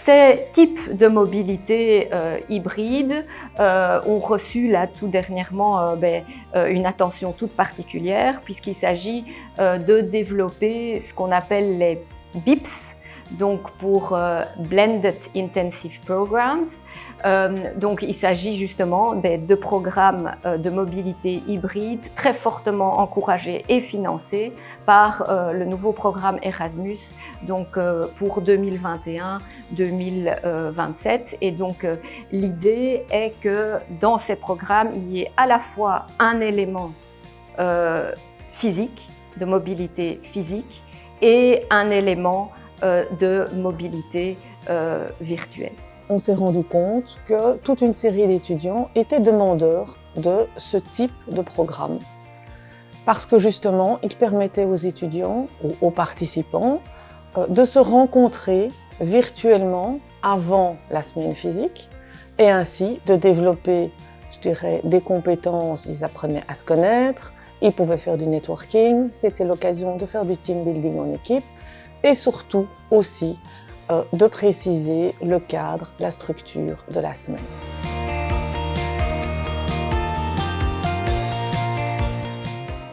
ces types de mobilité hybride ont reçu là tout dernièrement une attention toute particulière puisqu'il s'agit de développer ce qu'on appelle les BIPS, donc pour Blended Intensive Programs. Donc il s'agit justement de programmes de mobilité hybride très fortement encouragés et financés par le nouveau programme Erasmus donc pour 2021-2027. Et donc l'idée est que dans ces programmes, il y ait à la fois un élément physique, de mobilité physique, et un élément de mobilité virtuelle. On s'est rendu compte que toute une série d'étudiants étaient demandeurs de ce type de programme parce que justement, il permettait aux étudiants ou aux participants de se rencontrer virtuellement avant la semaine physique et ainsi de développer, je dirais, des compétences. Ils apprenaient à se connaître, ils pouvaient faire du networking, c'était l'occasion de faire du team building en équipe et surtout aussi de préciser le cadre, la structure de la semaine.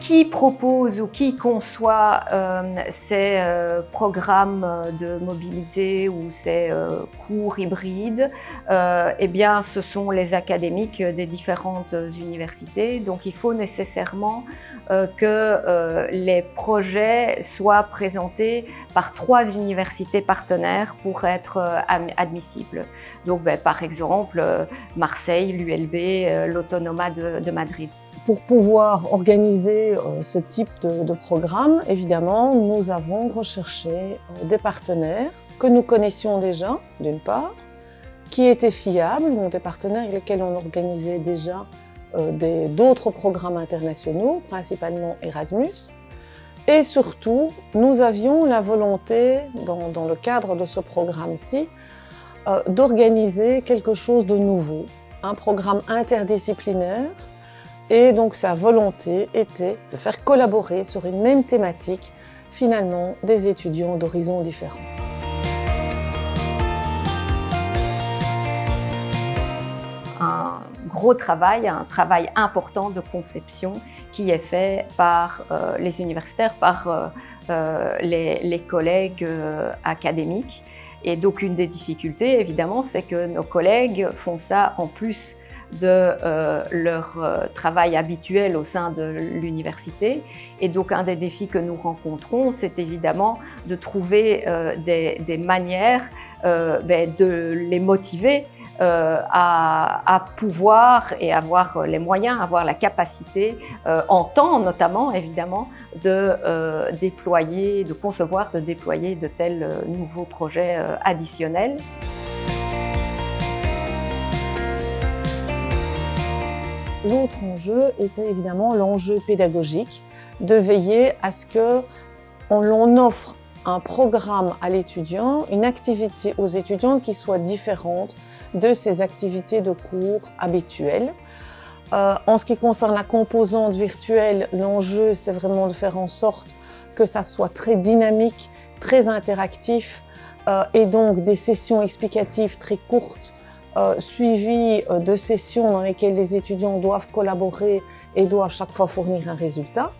Qui propose ou qui conçoit ces programmes de mobilité ou ces cours hybrides, eh bien, ce sont les académiques des différentes universités. Donc, il faut nécessairement que les projets soient présentés par 3 universités partenaires pour être admissibles. Donc, par exemple, Marseille, l'ULB, l'Autonoma de Madrid. Pour pouvoir organiser ce type de programme, évidemment, nous avons recherché des partenaires que nous connaissions déjà, d'une part, qui étaient fiables, donc des partenaires avec lesquels on organisait déjà d'autres programmes internationaux, principalement Erasmus. Et surtout, nous avions la volonté, dans le cadre de ce programme-ci, d'organiser quelque chose de nouveau, un programme interdisciplinaire. Et donc sa volonté était de faire collaborer sur une même thématique, finalement, des étudiants d'horizons différents. Un gros travail, un travail important de conception qui est fait par les universitaires, par les collègues académiques. Et donc une des difficultés, évidemment, c'est que nos collègues font ça en plus de leur travail habituel au sein de l'université. Et donc un des défis que nous rencontrons, c'est évidemment de trouver des manières de les motiver à pouvoir et avoir les moyens, avoir la capacité, en temps notamment évidemment, de déployer, de concevoir, de déployer de tels nouveaux projets additionnels. L'autre enjeu était évidemment l'enjeu pédagogique, de veiller à ce qu'on offre un programme à l'étudiant, une activité aux étudiants qui soit différente de ces activités de cours habituelles. En ce qui concerne la composante virtuelle, l'enjeu c'est vraiment de faire en sorte que ça soit très dynamique, très interactif et donc des sessions explicatives très courtes suivies de sessions dans lesquelles les étudiants doivent collaborer et doivent chaque fois fournir un résultat.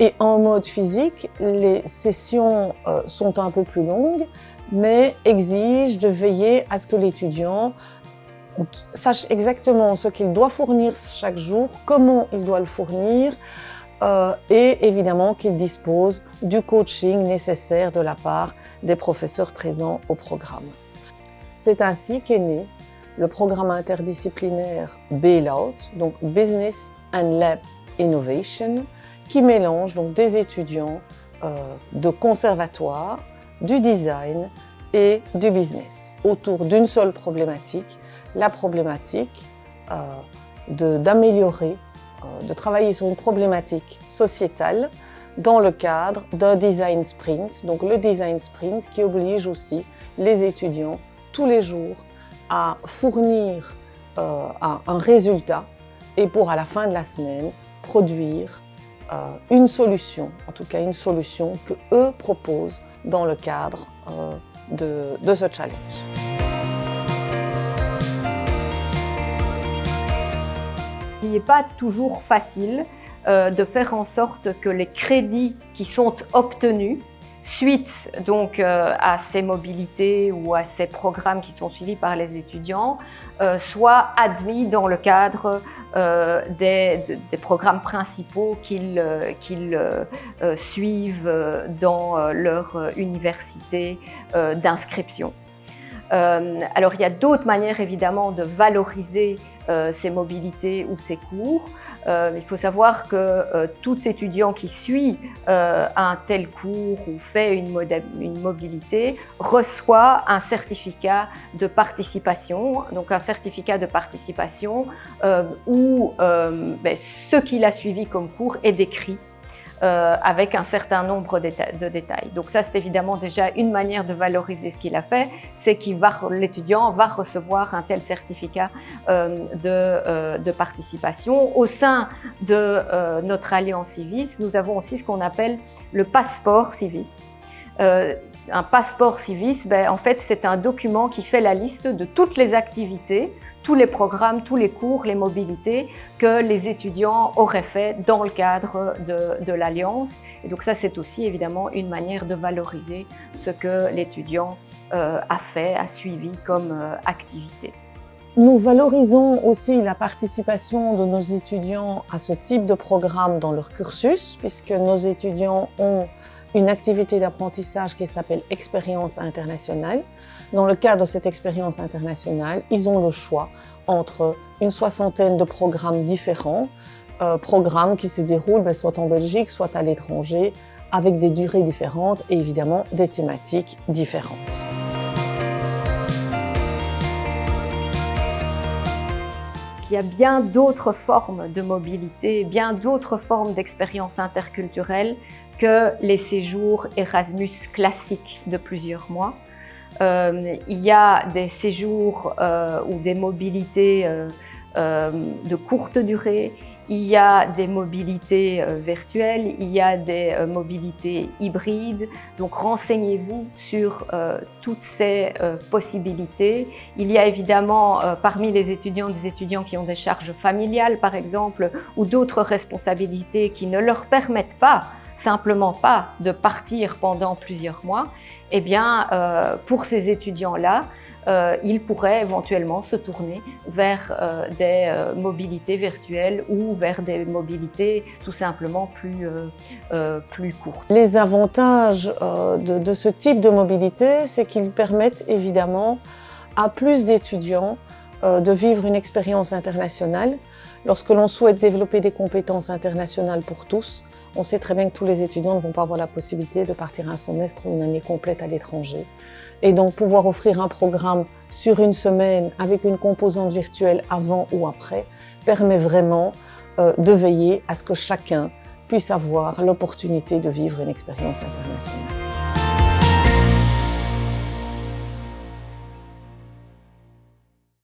Et en mode physique, les sessions sont un peu plus longues, mais exigent de veiller à ce que l'étudiant sache exactement ce qu'il doit fournir chaque jour, comment il doit le fournir, et évidemment qu'il dispose du coaching nécessaire de la part des professeurs présents au programme. C'est ainsi qu'est né le programme interdisciplinaire BAILOUT, donc Business and Lab Innovation, qui mélange donc des étudiants de conservatoire, du design et du business autour d'une seule problématique, la problématique d'améliorer, de travailler sur une problématique sociétale dans le cadre d'un design sprint. Donc le design sprint qui oblige aussi les étudiants tous les jours à fournir un résultat et pour à la fin de la semaine produire une solution, en tout cas une solution que eux proposent dans le cadre de ce challenge. n'est pas toujours facile de faire en sorte que les crédits qui sont obtenus suite donc à ces mobilités ou à ces programmes qui sont suivis par les étudiants soient admis dans le cadre des programmes principaux qu'ils suivent dans leur université d'inscription. Alors il y a d'autres manières évidemment de valoriser ces mobilités ou ces cours. Il faut savoir que tout étudiant qui suit un tel cours ou fait une mobilité reçoit un certificat de participation. Donc un certificat de participation où ce qu'il a suivi comme cours est décrit avec un certain nombre de détails. Donc ça, c'est évidemment déjà une manière de valoriser ce qu'il a fait, c'est que l'étudiant va recevoir un tel certificat de participation. Au sein de notre Alliance Civis, nous avons aussi ce qu'on appelle le passeport Civis. Un passeport Civis, en fait, c'est un document qui fait la liste de toutes les activités, tous les programmes, tous les cours, les mobilités que les étudiants auraient fait dans le cadre de l'Alliance. Et donc ça, c'est aussi évidemment une manière de valoriser ce que l'étudiant a fait, a suivi comme activité. Nous valorisons aussi la participation de nos étudiants à ce type de programme dans leur cursus, puisque nos étudiants ont une activité d'apprentissage qui s'appelle Expérience internationale. Dans le cadre de cette expérience internationale, ils ont le choix entre une soixantaine de programmes différents, programmes qui se déroulent soit en Belgique, soit à l'étranger, avec des durées différentes et évidemment des thématiques différentes. Il y a bien d'autres formes de mobilité, bien d'autres formes d'expérience interculturelle que les séjours Erasmus classiques de plusieurs mois. Il y a des séjours ou des mobilités de courte durée, il y a des mobilités virtuelles, il y a des mobilités hybrides. Donc renseignez-vous sur toutes ces possibilités. Il y a évidemment parmi les étudiants des étudiants qui ont des charges familiales par exemple ou d'autres responsabilités qui ne leur permettent simplement pas de partir pendant plusieurs mois. Eh bien, pour ces étudiants-là, ils pourraient éventuellement se tourner vers des mobilités virtuelles ou vers des mobilités tout simplement plus courtes. Les avantages de ce type de mobilité, c'est qu'ils permettent évidemment à plus d'étudiants de vivre une expérience internationale. Lorsque l'on souhaite développer des compétences internationales pour tous, on sait très bien que tous les étudiants ne vont pas avoir la possibilité de partir un semestre ou une année complète à l'étranger. Et donc pouvoir offrir un programme sur une semaine avec une composante virtuelle avant ou après permet vraiment de veiller à ce que chacun puisse avoir l'opportunité de vivre une expérience internationale.